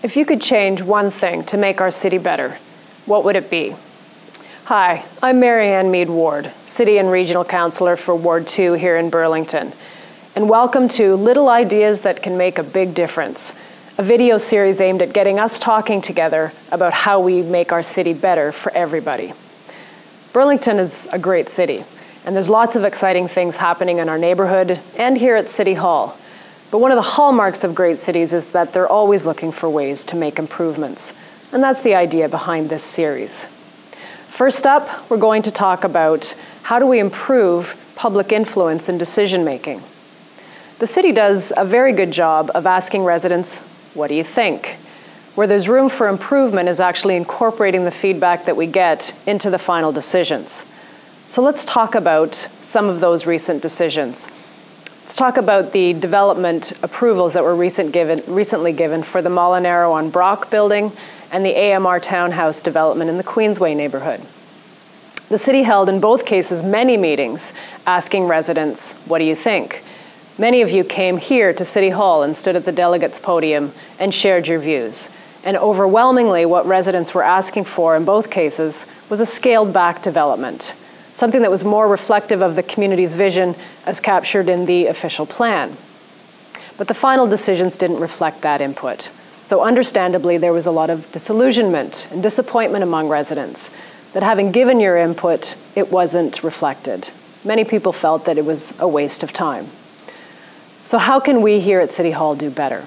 If you could change one thing to make our city better, what would it be? Hi, I'm Marianne Meed Ward, City and Regional Councillor for Ward 2 here in Burlington. And welcome to Little Ideas That Can Make a Big Difference, a video series aimed at getting us talking together about how we make our city better for everybody. Burlington is a great city, and there's lots of exciting things happening in our neighborhood and here at City Hall. But one of the hallmarks of great cities is that they're always looking for ways to make improvements. And that's the idea behind this series. First up, we're going to talk about how do we improve public influence in decision making. The city does a very good job of asking residents, what do you think? Where there's room for improvement is actually incorporating the feedback that we get into the final decisions. So let's talk about some of those recent decisions. Let's talk about the development approvals that were recently given for the Molinaro on Brock building and the AMR townhouse development in the Queensway neighborhood. The city held in both cases many meetings asking residents, what do you think? Many of you came here to City Hall and stood at the delegates' podium and shared your views. And overwhelmingly, what residents were asking for in both cases was a scaled-back development, something that was more reflective of the community's vision as captured in the official plan. But the final decisions didn't reflect that input. So understandably, there was a lot of disillusionment and disappointment among residents that having given your input, it wasn't reflected. Many people felt that it was a waste of time. So how can we here at City Hall do better?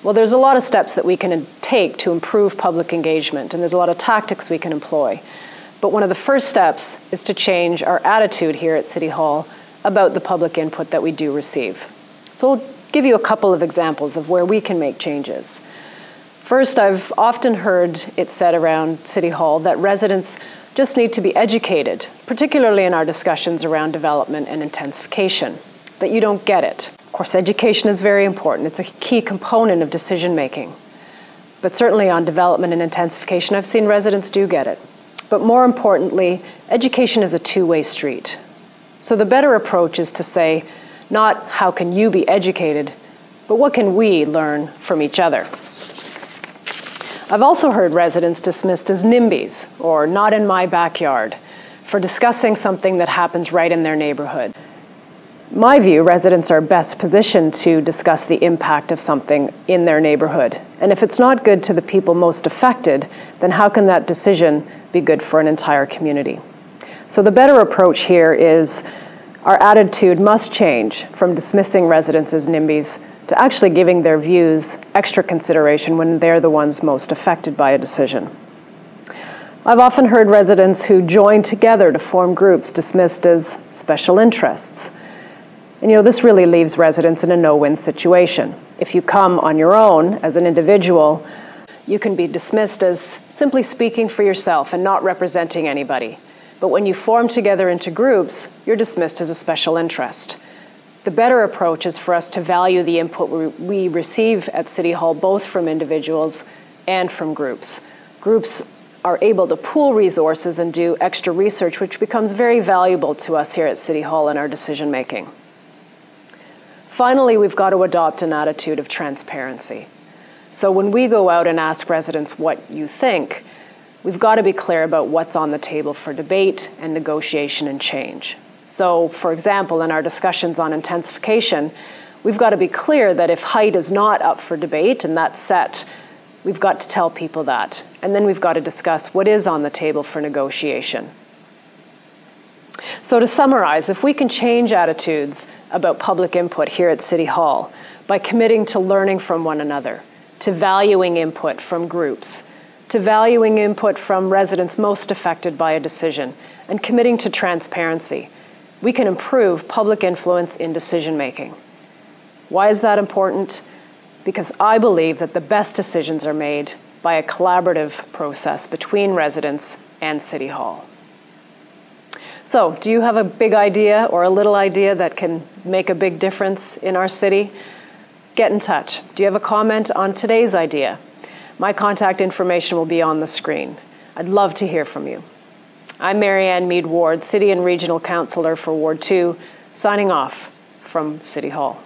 Well, there's a lot of steps that we can take to improve public engagement, and there's a lot of tactics we can employ. But one of the first steps is to change our attitude here at City Hall about the public input that we do receive. So I'll give you a couple of examples of where we can make changes. First, I've often heard it said around City Hall that residents just need to be educated, particularly in our discussions around development and intensification, that you don't get it. Of course, education is very important. It's a key component of decision making. But certainly on development and intensification, I've seen residents do get it. But more importantly, education is a two-way street. So the better approach is to say, not how can you be educated, but what can we learn from each other? I've also heard residents dismissed as NIMBYs, or not in my backyard, for discussing something that happens right in their neighborhood. In my view, residents are best positioned to discuss the impact of something in their neighborhood. And if it's not good to the people most affected, then how can that decision be good for an entire community? So the better approach here is our attitude must change from dismissing residents as NIMBYs to actually giving their views extra consideration when they're the ones most affected by a decision. I've often heard residents who join together to form groups dismissed as special interests. And this really leaves residents in a no-win situation. If you come on your own as an individual, you can be dismissed as simply speaking for yourself and not representing anybody. But when you form together into groups, you're dismissed as a special interest. The better approach is for us to value the input we receive at City Hall, both from individuals and from groups. Groups are able to pool resources and do extra research, which becomes very valuable to us here at City Hall in our decision making. Finally, we've got to adopt an attitude of transparency. So when we go out and ask residents what you think, we've got to be clear about what's on the table for debate and negotiation and change. So, for example, in our discussions on intensification, we've got to be clear that if height is not up for debate and that's set, we've got to tell people that. And then we've got to discuss what is on the table for negotiation. So to summarize, if we can change attitudes about public input here at City Hall by committing to learning from one another, to valuing input from groups, to valuing input from residents most affected by a decision, and committing to transparency, we can improve public influence in decision making. Why is that important? Because I believe that the best decisions are made by a collaborative process between residents and City Hall. So, do you have a big idea or a little idea that can make a big difference in our city? Get in touch. Do you have a comment on today's idea? My contact information will be on the screen. I'd love to hear from you. I'm Marianne Meed Ward, City and Regional Councillor for Ward 2, signing off from City Hall.